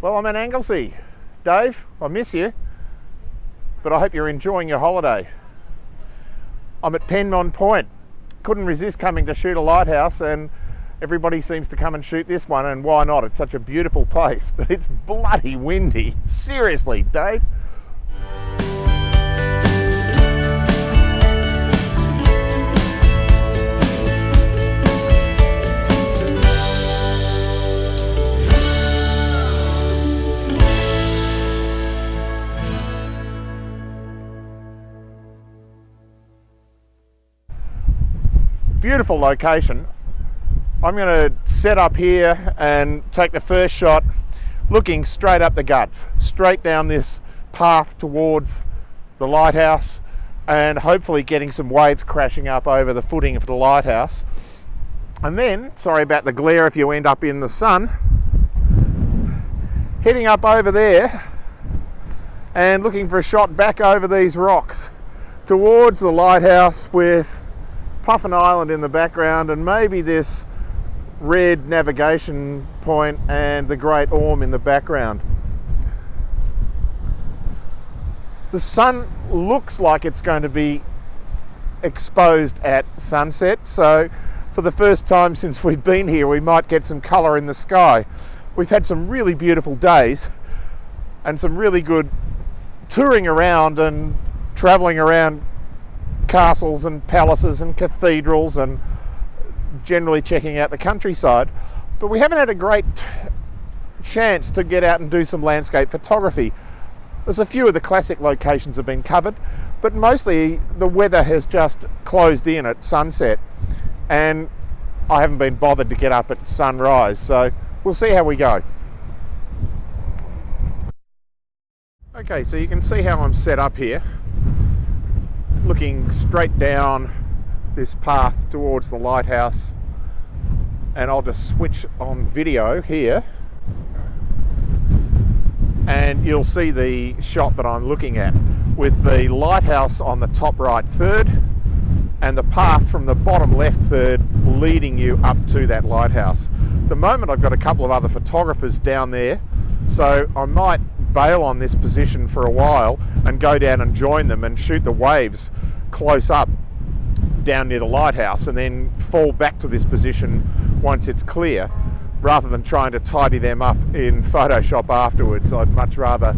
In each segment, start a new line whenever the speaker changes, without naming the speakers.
Well, I'm in Anglesey. Dave, I miss you, but I hope you're enjoying your holiday. I'm at Penmon Point. Couldn't resist coming to shoot a lighthouse, and everybody seems to come and shoot this one, and why not? It's such a beautiful place, but it's bloody windy. Seriously, Dave. Beautiful location. I'm going to set up here and take the first shot looking straight up the guts, straight down this path towards the lighthouse, and hopefully getting some waves crashing up over the footing of the lighthouse. And then, sorry about the glare if you end up in the sun, heading up over there and looking for a shot back over these rocks towards the lighthouse with Puffin Island in the background and maybe this red navigation point and the Great Orme in the background. The sun looks like it's going to be exposed at sunset, so for the first time since we've been here we might get some colour in the sky. We've had some really beautiful days and some really good touring around and travelling around castles and palaces and cathedrals and generally checking out the countryside, but we haven't had a great chance to get out and do some landscape photography. There's a few of the classic locations have been covered, but mostly the weather has just closed in at sunset and I haven't been bothered to get up at sunrise, so we'll see how we go. Okay, so you can see how I'm set up here, looking straight down this path towards the lighthouse, and I'll just switch on video here and you'll see the shot that I'm looking at with the lighthouse on the top right third and the path from the bottom left third leading you up to that lighthouse. At the moment I've got a couple of other photographers down there, so I might bail on this position for a while and go down and join them and shoot the waves close up down near the lighthouse and then fall back to this position once it's clear, rather than trying to tidy them up in Photoshop afterwards. I'd much rather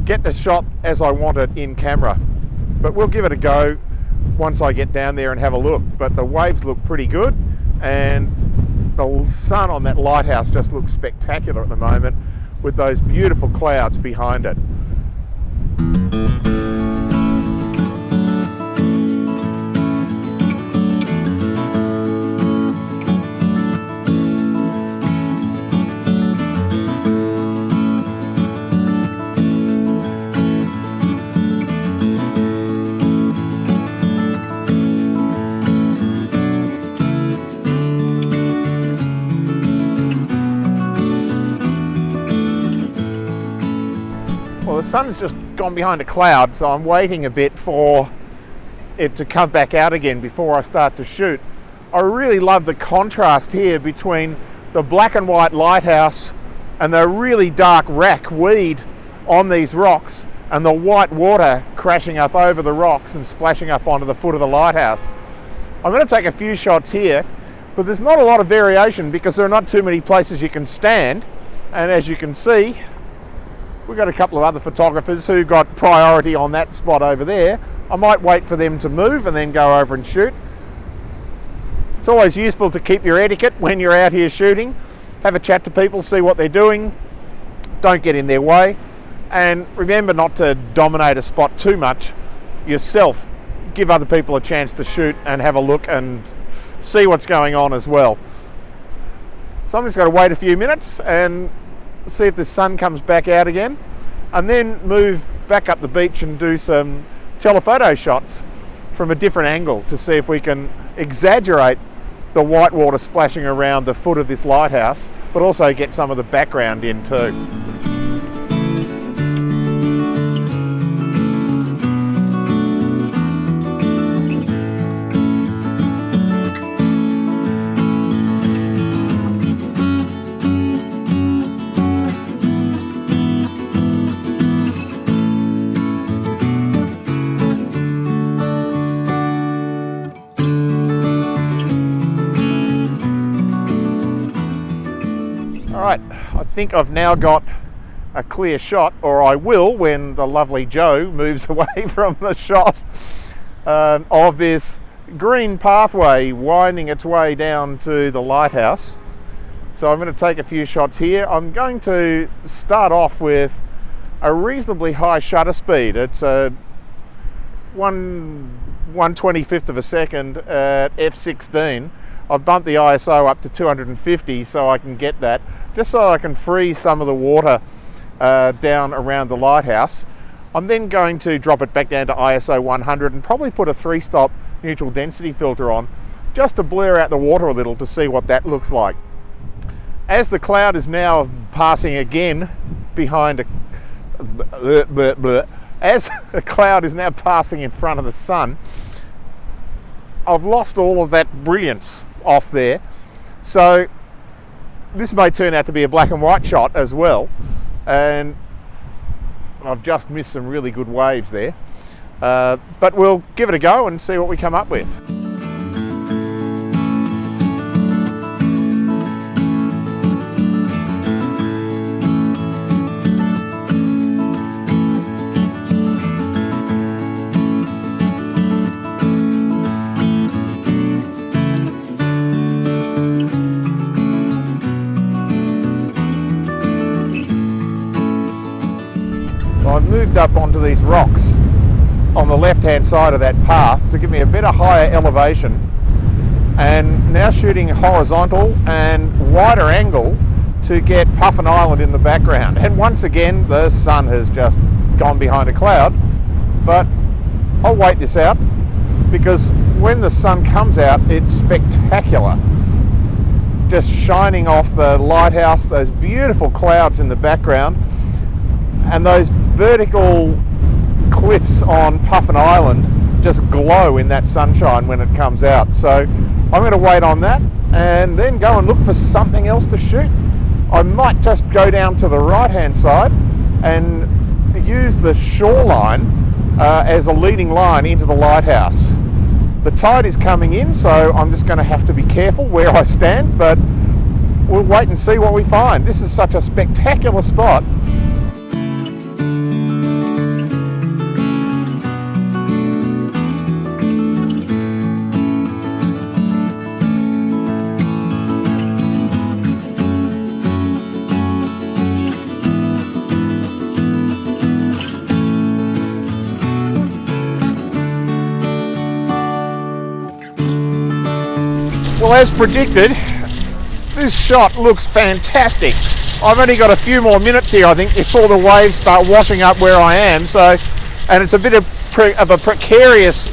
get the shot as I want it in camera, but we'll give it a go once I get down there and have a look. But the waves look pretty good and the sun on that lighthouse just looks spectacular at the moment with those beautiful clouds behind it. Well, the sun's just gone behind a cloud, so I'm waiting a bit for it to come back out again before I start to shoot. I really love the contrast here between the black and white lighthouse and the really dark wrack weed on these rocks and the white water crashing up over the rocks and splashing up onto the foot of the lighthouse. I'm going to take a few shots here, but there's not a lot of variation because there are not too many places you can stand, and as you can see we've got a couple of other photographers who got priority on that spot over there. I might wait for them to move and then go over and shoot. It's always useful to keep your etiquette when you're out here shooting. Have a chat to people, see what they're doing, don't get in their way, and remember not to dominate a spot too much yourself. Give other people a chance to shoot and have a look and see what's going on as well. So I'm just going to wait a few minutes and see if the sun comes back out again, and then move back up the beach and do some telephoto shots from a different angle to see if we can exaggerate the white water splashing around the foot of this lighthouse, but also get some of the background in too. Alright, I think I've now got a clear shot, or I will when the lovely Joe moves away from the shot, of this green pathway winding its way down to the lighthouse. So I'm going to take a few shots here. I'm going to start off with a reasonably high shutter speed. It's a 1/25th of a second at f16. I've bumped the ISO up to 250 so I can get that, just so I can freeze some of the water down around the lighthouse. I'm then going to drop it back down to ISO 100 and probably put a 3-stop neutral density filter on, just to blur out the water a little to see what that looks like. As the cloud is now passing again behind as a cloud is now passing in front of the sun, I've lost all of that brilliance off there. So this may turn out to be a black and white shot as well, and I've just missed some really good waves there. But we'll give it a go and see what we come up with. I've moved up onto these rocks on the left hand side of that path to give me a better higher elevation, and now shooting horizontal and wider angle to get Puffin Island in the background. And once again the sun has just gone behind a cloud, but I'll wait this out because when the sun comes out it's spectacular, just shining off the lighthouse, those beautiful clouds in the background, and those vertical cliffs on Puffin Island just glow in that sunshine when it comes out. So I'm going to wait on that and then go and look for something else to shoot. I might just go down to the right hand side and use the shoreline as a leading line into the lighthouse. The tide is coming in, so I'm just going to have to be careful where I stand, but we'll wait and see what we find. This is such a spectacular spot. Well, as predicted, this shot looks fantastic. I've only got a few more minutes here, I think, before the waves start washing up where I am. So, and it's a bit of a precarious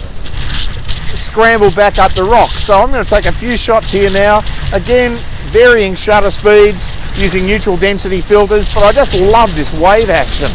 scramble back up the rock. So I'm going to take a few shots here now. Again, varying shutter speeds, using neutral density filters, but I just love this wave action.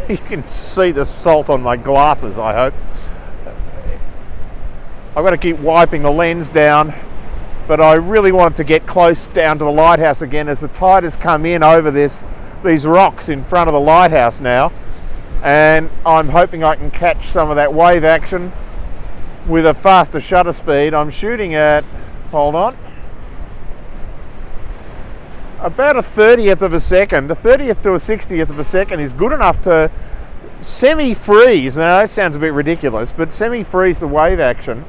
You can see the salt on my glasses, I hope. I've got to keep wiping the lens down, but I really wanted to get close down to the lighthouse again as the tide has come in over these rocks in front of the lighthouse now, and I'm hoping I can catch some of that wave action with a faster shutter speed. I'm shooting at, hold on, about a 30th of a second. A 30th to a 60th of a second is good enough to semi-freeze. Now that sounds a bit ridiculous, but semi-freeze the wave action.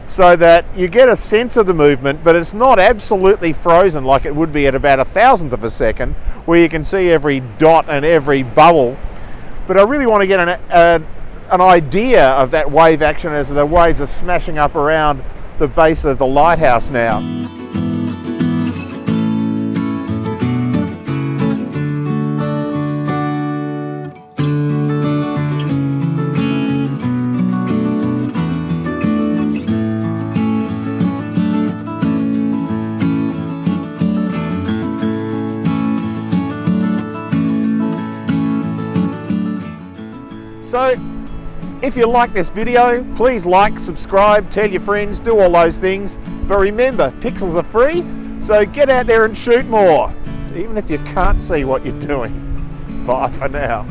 so that you get a sense of the movement, but it's not absolutely frozen like it would be at about 1,000th of a second, where you can see every dot and every bubble. But I really want to get an idea of that wave action as the waves are smashing up around the base of the lighthouse now. So, if you like this video, please like, subscribe, tell your friends, do all those things. But remember, pixels are free, so get out there and shoot more, even if you can't see what you're doing. Bye for now.